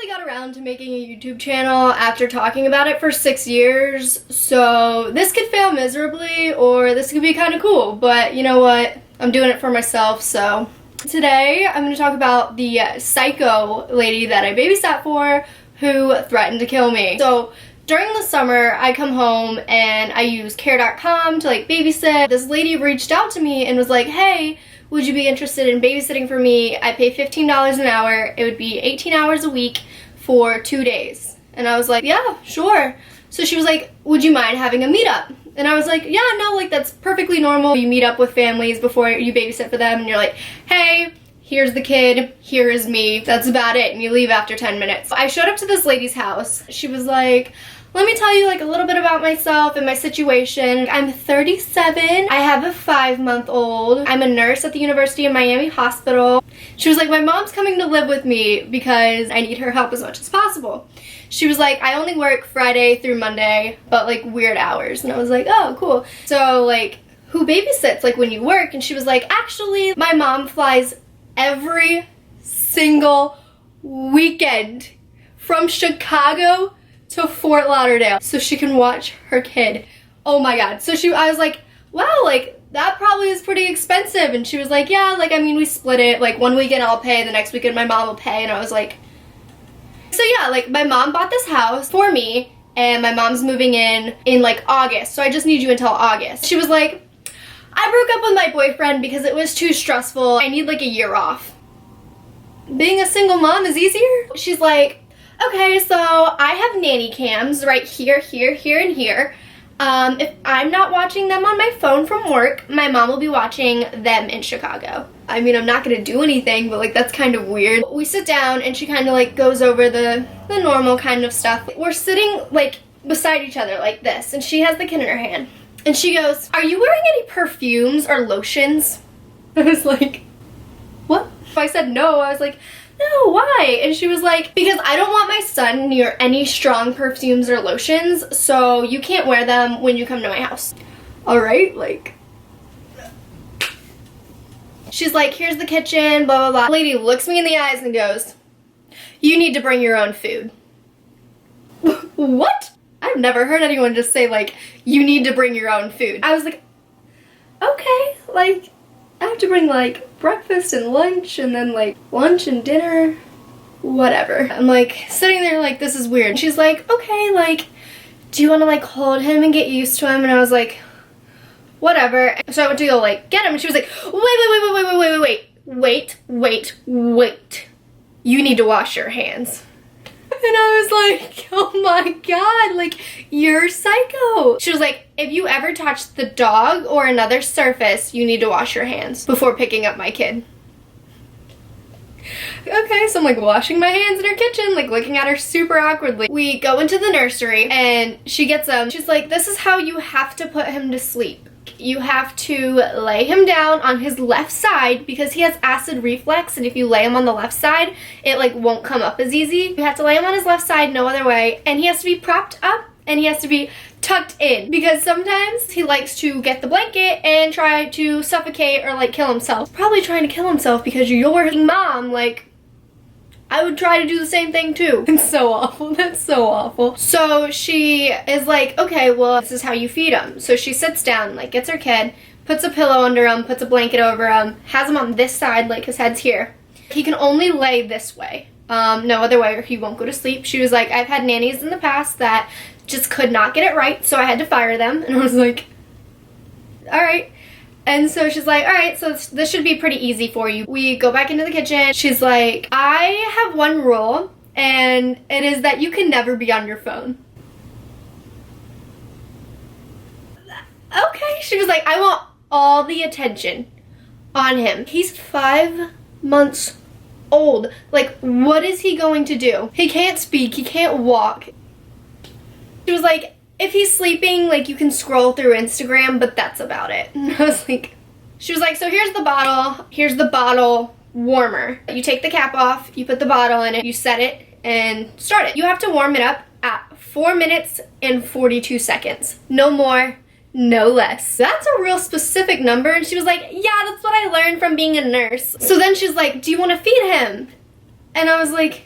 finally got around to making a YouTube channel after talking about it for 6 years, so this could fail miserably or this could be kind of cool, but you know what? I'm doing it for myself, so. Today, I'm going to talk about the psycho lady that I babysat for who threatened to kill me. So, during the summer, I come home and I use care.com to like babysit. This lady reached out to me and was like, hey, would you be interested in babysitting for me? I pay $15 an hour. It would be 18 hours a week for 2 days. And I was like, yeah, sure. So she was like, would you mind having a meetup? And I was like, yeah, no, like that's perfectly normal. You meet up with families before you babysit for them and you're like, hey, here's the kid, here is me. That's about it, and you leave after 10 minutes. I showed up to this lady's house. She was like, let me tell you like a little bit about myself and my situation. I'm 37. I have a 5-month-old. I'm a nurse at the University of Miami Hospital. She was like, my mom's coming to live with me because I need her help as much as possible. She was like, I only work Friday through Monday, but like weird hours. And I was like, oh, cool. So like, who babysits like when you work? And she was like, actually, my mom flies every single weekend from Chicago to Fort Lauderdale so she can watch her kid. Oh my god. So I was like, wow, like that probably is pretty expensive. And she was like, yeah, like I mean we split it, like one weekend I'll pay, the next weekend my mom will pay. And I was like, so yeah, like my mom bought this house for me and my mom's moving in like August, so I just need you until August. She was like, I broke up with my boyfriend because it was too stressful. I need like a year off. Being a single mom is easier? She's like, okay, so I have nanny cams right here, here, here, and here. If I'm not watching them on my phone from work, my mom will be watching them in Chicago. I mean, I'm not gonna do anything, but like that's kind of weird. We sit down and she kind of like goes over the normal kind of stuff. We're sitting like beside each other like this, and she has the kid in her hand. And she goes, are you wearing any perfumes or lotions? I was like, what? I said no. I was like, no, why? And she was like, because I don't want my son near any strong perfumes or lotions, so you can't wear them when you come to my house. All right, like. She's like, here's the kitchen, blah, blah, blah. Lady looks me in the eyes and goes, you need to bring your own food. What? I've never heard anyone just say like, you need to bring your own food. I was like, okay, like, I have to bring like breakfast and lunch and then like lunch and dinner, whatever. I'm like sitting there like, this is weird. She's like, okay, like, do you want to like hold him and get used to him? And I was like, whatever. So I went to go like get him and she was like, wait. You need to wash your hands. And I was like, oh my god, like, you're psycho. She was like, if you ever touch the dog or another surface, you need to wash your hands before picking up my kid. Okay, so I'm like washing my hands in her kitchen, like looking at her super awkwardly. We go into the nursery and she gets him. She's like, this is how you have to put him to sleep. You have to lay him down on his left side because he has acid reflux, and if you lay him on the left side, it like won't come up as easy. You have to lay him on his left side, no other way, and he has to be propped up and he has to be tucked in because sometimes he likes to get the blanket and try to suffocate or like kill himself. Probably trying to kill himself because you're a working mom, like I would try to do the same thing too. It's so awful. That's so awful. So she is like, okay, well, this is how you feed him. So she sits down, like gets her kid, puts a pillow under him, puts a blanket over him, has him on this side, like his head's here. He can only lay this way. No other way or he won't go to sleep. She was like, I've had nannies in the past that just could not get it right, so I had to fire them. And I was like, all right. And so she's like, all right, so this should be pretty easy for you. We go back into the kitchen. She's like, I have one rule, and it is that you can never be on your phone. Okay. She was like, I want all the attention on him. He's 5 months old. Like, what is he going to do? He can't speak. He can't walk. She was like, if he's sleeping, like, you can scroll through Instagram, but that's about it. And I was like, she was like, so here's the bottle warmer. You take the cap off, you put the bottle in it, you set it, and start it. You have to warm it up at 4 minutes and 42 seconds. No more, no less. That's a real specific number. And she was like, yeah, that's what I learned from being a nurse. So then she's like, do you want to feed him? And I was like,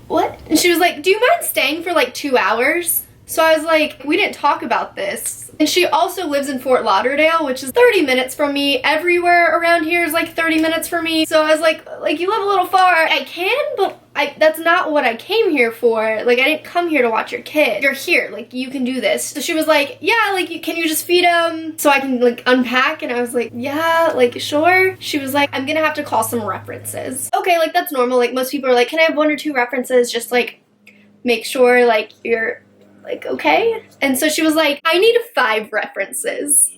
what? And she was like, do you mind staying for like 2 hours? So I was like, we didn't talk about this. And she also lives in Fort Lauderdale, which is 30 minutes from me. Everywhere around here is like 30 minutes from me. So I was like, you live a little far. I can, but that's not what I came here for. Like, I didn't come here to watch your kid. You're here, like, you can do this. So she was like, yeah, like, can you just feed him so I can, like, unpack? And I was like, yeah, like, sure. She was like, I'm gonna have to call some references. Okay, like, that's normal. Like, most people are like, can I have 1 or 2 references? Just, like, make sure, like, you're, like, okay? And so she was like, I need 5 references.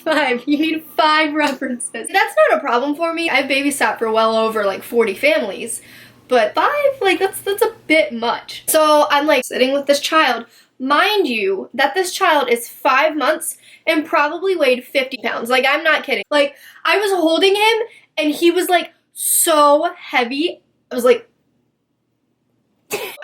5. You need 5 references. That's not a problem for me. I've babysat for well over like 40 families, but 5, like that's a bit much. So I'm like sitting with this child. Mind you that this child is 5 months and probably weighed 50 pounds. Like, I'm not kidding. Like, I was holding him and he was like so heavy. I was like,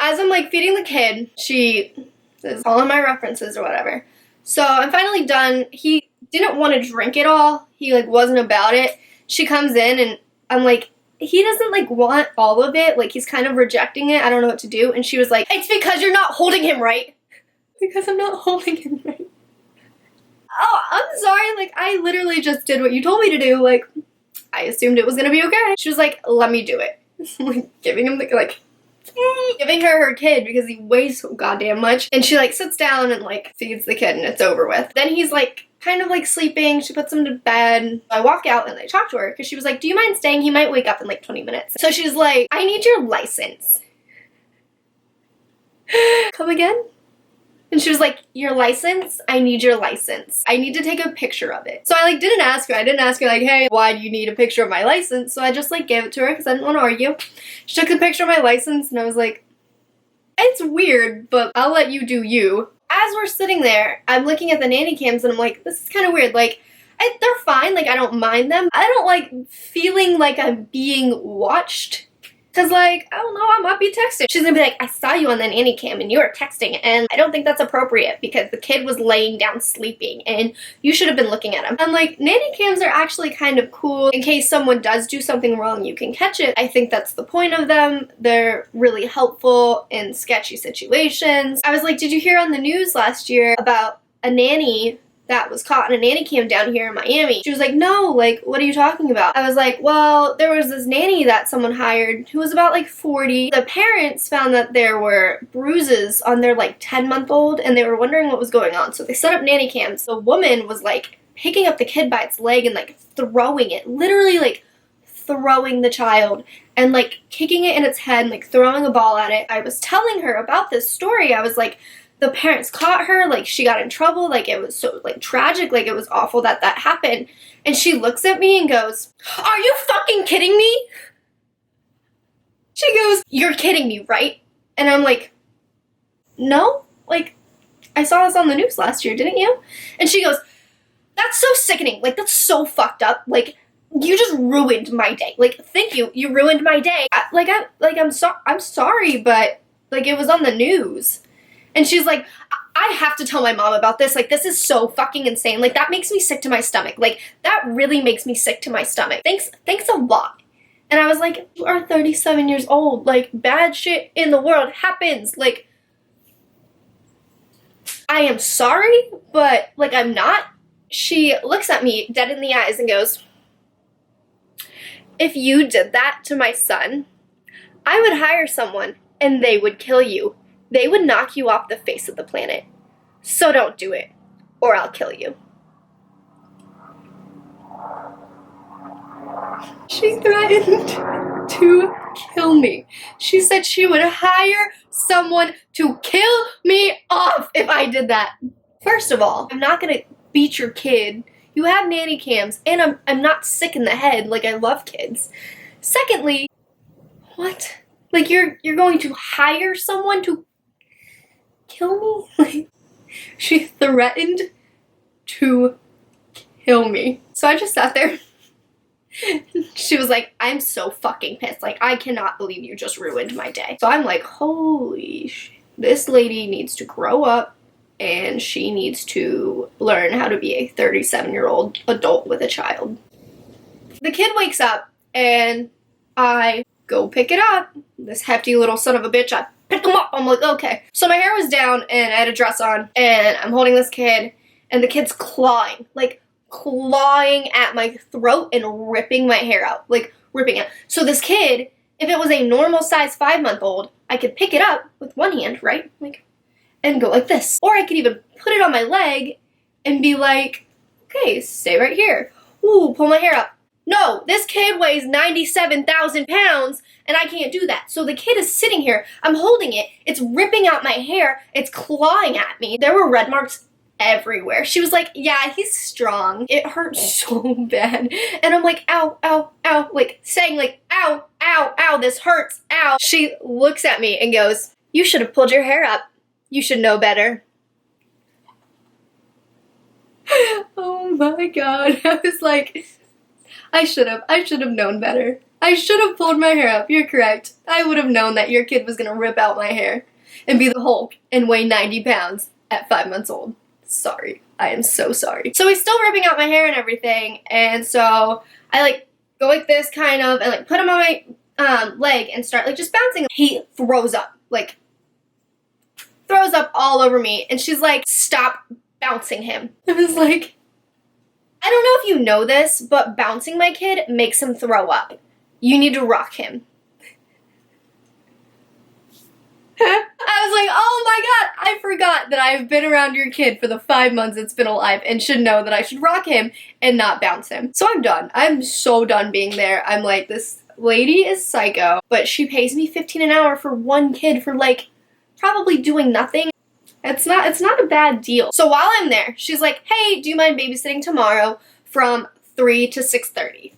as I'm like feeding the kid, she is calling my references or whatever. So I'm finally done. He didn't want to drink it all. He like wasn't about it. She comes in and I'm like, he doesn't like want all of it. Like, he's kind of rejecting it. I don't know what to do. And she was like, it's because you're not holding him right. Because I'm not holding him right. Oh, I'm sorry. Like, I literally just did what you told me to do. Like, I assumed it was gonna be okay. She was like, let me do it. Like, giving him the, like, giving her kid because he weighs so goddamn much. And she like sits down and like feeds the kid and it's over with. Then he's like kind of like sleeping. She puts him to bed. I walk out and I talk to her because she was like, do you mind staying? He might wake up in like 20 minutes. So she's like, I need your license. Come again? And she was like, your license? I need your license. I need to take a picture of it. So I like didn't ask her. I didn't ask her like, hey, why do you need a picture of my license? So I just like gave it to her because I didn't want to argue. She took the picture of my license and I was like, it's weird, but I'll let you do you. As we're sitting there, I'm looking at the nanny cams and I'm like, this is kind of weird. Like, they're fine. Like, I don't mind them. I don't like feeling like I'm being watched. Cause like, I don't know, I might be texting. She's gonna be like, I saw you on the nanny cam and you were texting and I don't think that's appropriate because the kid was laying down sleeping and you should have been looking at him. I'm like, nanny cams are actually kind of cool. In case someone does do something wrong, you can catch it. I think that's the point of them. They're really helpful in sketchy situations. I was like, did you hear on the news last year about a nanny that was caught in a nanny cam down here in Miami? She was like, no, like, what are you talking about? I was like, well, there was this nanny that someone hired who was about like 40. The parents found that there were bruises on their like 10-month-old and they were wondering what was going on. So they set up nanny cams. The woman was like picking up the kid by its leg and like throwing it, literally like throwing the child and like kicking it in its head and like throwing a ball at it. I was telling her about this story. I was like, the parents caught her, like she got in trouble, like it was so like tragic, like it was awful that that happened. And she looks at me and goes, are you fucking kidding me? She goes, you're kidding me, right? And I'm like, no, like I saw this on the news last year, didn't you? And she goes, that's so sickening, like that's so fucked up, like you just ruined my day. Like, thank you, you ruined my day. I'm sorry, but like it was on the news. And she's like, I have to tell my mom about this. Like, this is so fucking insane. Like, that makes me sick to my stomach. Like, that really makes me sick to my stomach. Thanks a lot. And I was like, you are 37 years old. Like, bad shit in the world happens. Like, I am sorry, but, like, I'm not. She looks at me dead in the eyes and goes, if you did that to my son, I would hire someone and they would kill you. They would knock you off the face of the planet. So don't do it, or I'll kill you. She threatened to kill me. She said she would hire someone to kill me off if I did that. First of all, I'm not gonna beat your kid. You have nanny cams, and I'm not sick in the head. Like, I love kids. Secondly, what? Like, you're going to hire someone to kill me? Like, she threatened to kill me. So I just sat there. She was like, I'm so fucking pissed. Like, I cannot believe you just ruined my day. So I'm like, holy shit. This lady needs to grow up and she needs to learn how to be a 37-year-old adult with a child. The kid wakes up and I go pick it up. This hefty little son of a bitch, I picked him up. I'm like, okay. So my hair was down and I had a dress on and I'm holding this kid and the kid's clawing, like clawing at my throat and ripping my hair out, like ripping it. So this kid, if it was a normal size 5-month-old, I could pick it up with one hand, right? Like, and go like this. Or I could even put it on my leg and be like, okay, stay right here. Ooh, pull my hair up. No, this kid weighs 97,000 pounds and I can't do that. So the kid is sitting here, I'm holding it, it's ripping out my hair, it's clawing at me. There were red marks everywhere. She was like, yeah, he's strong. It hurt so bad. And I'm like, ow, ow, ow, like saying like, ow, ow, ow, this hurts, ow. She looks at me and goes, you should have pulled your hair up. You should know better. Oh my God. I was like, I should have known better. I should have pulled my hair up. You're correct. I would have known that your kid was gonna rip out my hair and be the Hulk and weigh 90 pounds at 5 months old. Sorry. I am so sorry. So he's still ripping out my hair and everything, and so I like go like this kind of and like put him on my leg and start like just bouncing. He throws up, like throws up all over me, and she's like, stop bouncing him. I was like, I don't know if you know this, but bouncing my kid makes him throw up. You need to rock him. I was like, oh my God, I forgot that I've been around your kid for the 5 months it's been alive and should know that I should rock him and not bounce him. So I'm done. I'm so done being there. I'm like, this lady is psycho, but she pays me $15 an hour for one kid for like probably doing nothing. It's not a bad deal. So while I'm there, she's like, hey, do you mind babysitting tomorrow from 3 to 6:30?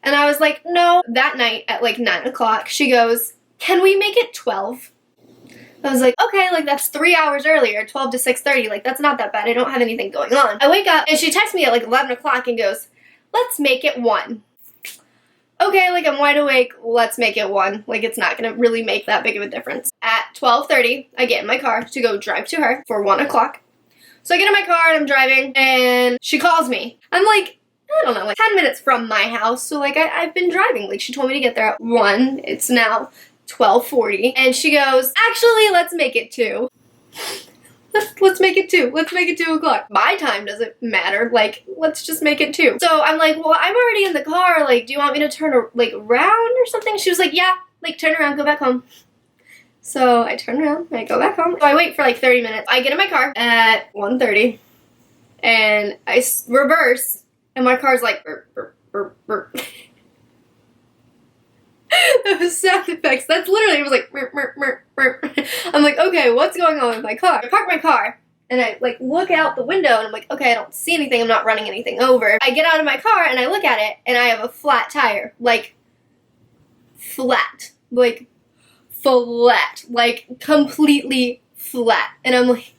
And I was like, no. That night at like 9 o'clock, she goes, can we make it 12? I was like, okay, like that's 3 hours earlier, 12 to 6:30, like that's not that bad. I don't have anything going on. I wake up and she texts me at like 11 o'clock and goes, let's make it 1. Okay, like I'm wide awake, let's make it 1. Like it's not gonna really make that big of a difference. At 12:30, I get in my car to go drive to her for 1 o'clock. So I get in my car and I'm driving and she calls me. I'm like, I don't know, like 10 minutes from my house. So like I've been driving. Like she told me to get there at 1. It's now 12:40. And she goes, actually, let's make it 2. Let's make it 2. Let's make it 2 o'clock. My time doesn't matter. Like, let's just make it 2. So I'm like, well, I'm already in the car. Like, do you want me to turn like around or something? She was like, yeah, like turn around, go back home. So I turn around and I go back home. So I wait for like 30 minutes. I get in my car at 1:30 and I reverse and my car's like burp, burp, burp, burp. Those sound effects. That's literally, it was like burp, burp, burp, burp. I'm like, okay, what's going on with my car? I park my car and I like look out the window and I'm like, okay, I don't see anything. I'm not running anything over. I get out of my car and I look at it and I have a flat tire. Like flat. Like flat. Like completely flat. And I'm like,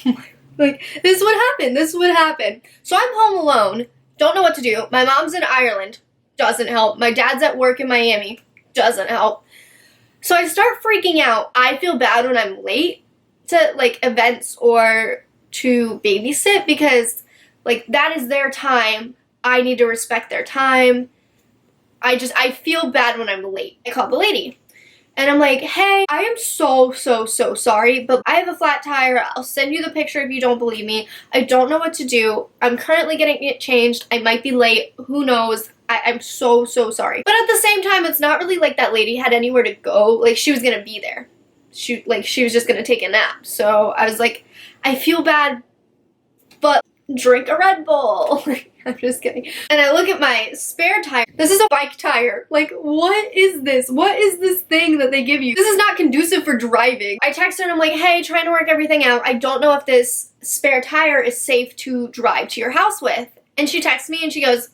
oh my, like this would happen. This would happen. So I'm home alone. Don't know what to do. My mom's in Ireland. Doesn't help. My dad's at work in Miami. Doesn't help. So I start freaking out. I feel bad when I'm late to like events or to babysit because like that is their time. I need to respect their time. I feel bad when I'm late. I call the lady and I'm like, hey, I am so sorry, but I have a flat tire. I'll send you the picture if you don't believe me. I don't know what to do. I'm currently getting it changed. I might be late. Who knows? I'm so sorry. But at the same time, it's not really like that lady had anywhere to go. Like, she was gonna be there. She was just gonna take a nap. So I was like, I feel bad, but drink a Red Bull. I'm just kidding. And I look at my spare tire. This is a bike tire. Like, what is this? What is this thing that they give you? This is not conducive for driving. I text her and I'm like, hey, trying to work everything out. I don't know if this spare tire is safe to drive to your house with. And she texts me and she goes,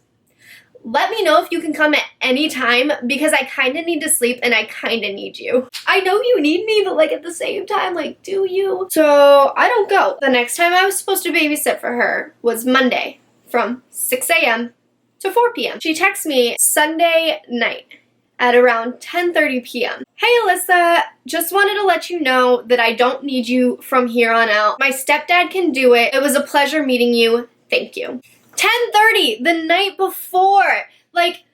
let me know if you can come at any time because I kind of need to sleep and I kind of need you. I know you need me, but like at the same time, like, do you? So I don't go. The next time I was supposed to babysit for her was Monday from 6 a.m. to 4 p.m. She texts me Sunday night at around 10:30 p.m. Hey Alyssa, just wanted to let you know that I don't need you from here on out. My stepdad can do it. It was a pleasure meeting you. Thank you. 10:30 the night before. Like,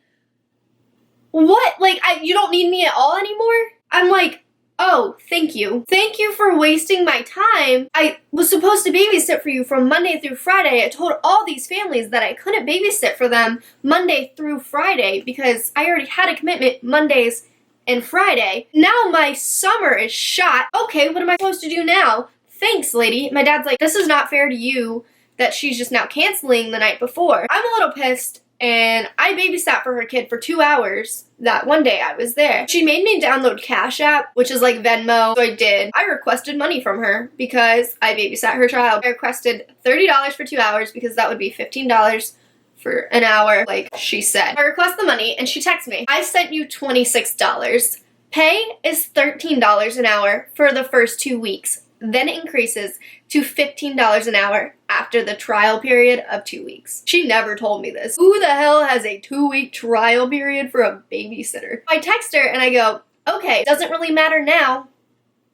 what? Like, you don't need me at all anymore? I'm like, oh, thank you. Thank you for wasting my time. I was supposed to babysit for you from Monday through Friday. I told all these families that I couldn't babysit for them Monday through Friday because I already had a commitment Mondays and Friday. Now my summer is shot. Okay, what am I supposed to do now? Thanks, lady. My dad's like, this is not fair to you that she's just now canceling the night before. I'm a little pissed, and I babysat for her kid for 2 hours that one day I was there. She made me download Cash App, which is like Venmo, so I did. I requested money from her because I babysat her child. I requested $30 for 2 hours because that would be $15 for an hour, like she said. I request the money, and she texts me, I sent you $26. Pay is $13 an hour for the first 2 weeks, then increases to $15 an hour after the trial period of 2 weeks. She never told me this. Who the hell has a 2-week trial period for a babysitter? I text her and I go, okay, doesn't really matter now.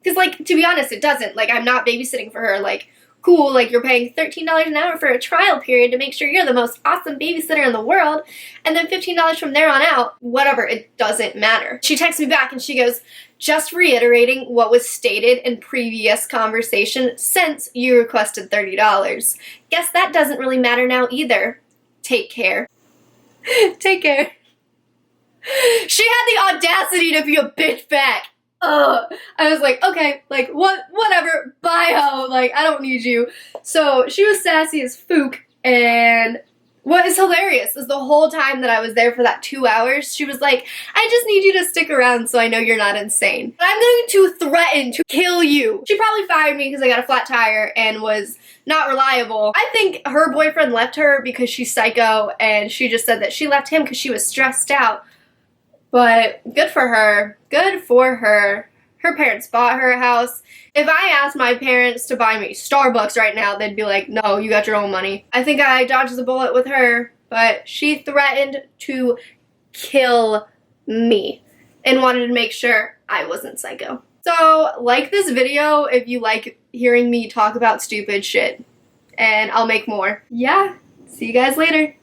Because, like, to be honest, it doesn't. Like, I'm not babysitting for her. Like, cool, like, you're paying $13 an hour for a trial period to make sure you're the most awesome babysitter in the world, and then $15 from there on out. Whatever, it doesn't matter. She texts me back and she goes, just reiterating what was stated in previous conversation since you requested $30. Guess that doesn't really matter now either. Take care. Take care. She had the audacity to be a bitch back. I was like, okay, like, whatever, bye ho, like, I don't need you. So she was sassy as fook, and what is hilarious is the whole time that I was there for that 2 hours, she was like, I just need you to stick around so I know you're not insane. I'm going to threaten to kill you. She probably fired me because I got a flat tire and was not reliable. I think her boyfriend left her because she's psycho, and she just said that she left him because she was stressed out. But good for her. Good for her. Her parents bought her a house. If I asked my parents to buy me Starbucks right now, they'd be like, no, you got your own money. I think I dodged the bullet with her, but she threatened to kill me and wanted to make sure I wasn't psycho. So, like this video if you like hearing me talk about stupid shit, and I'll make more. Yeah, see you guys later.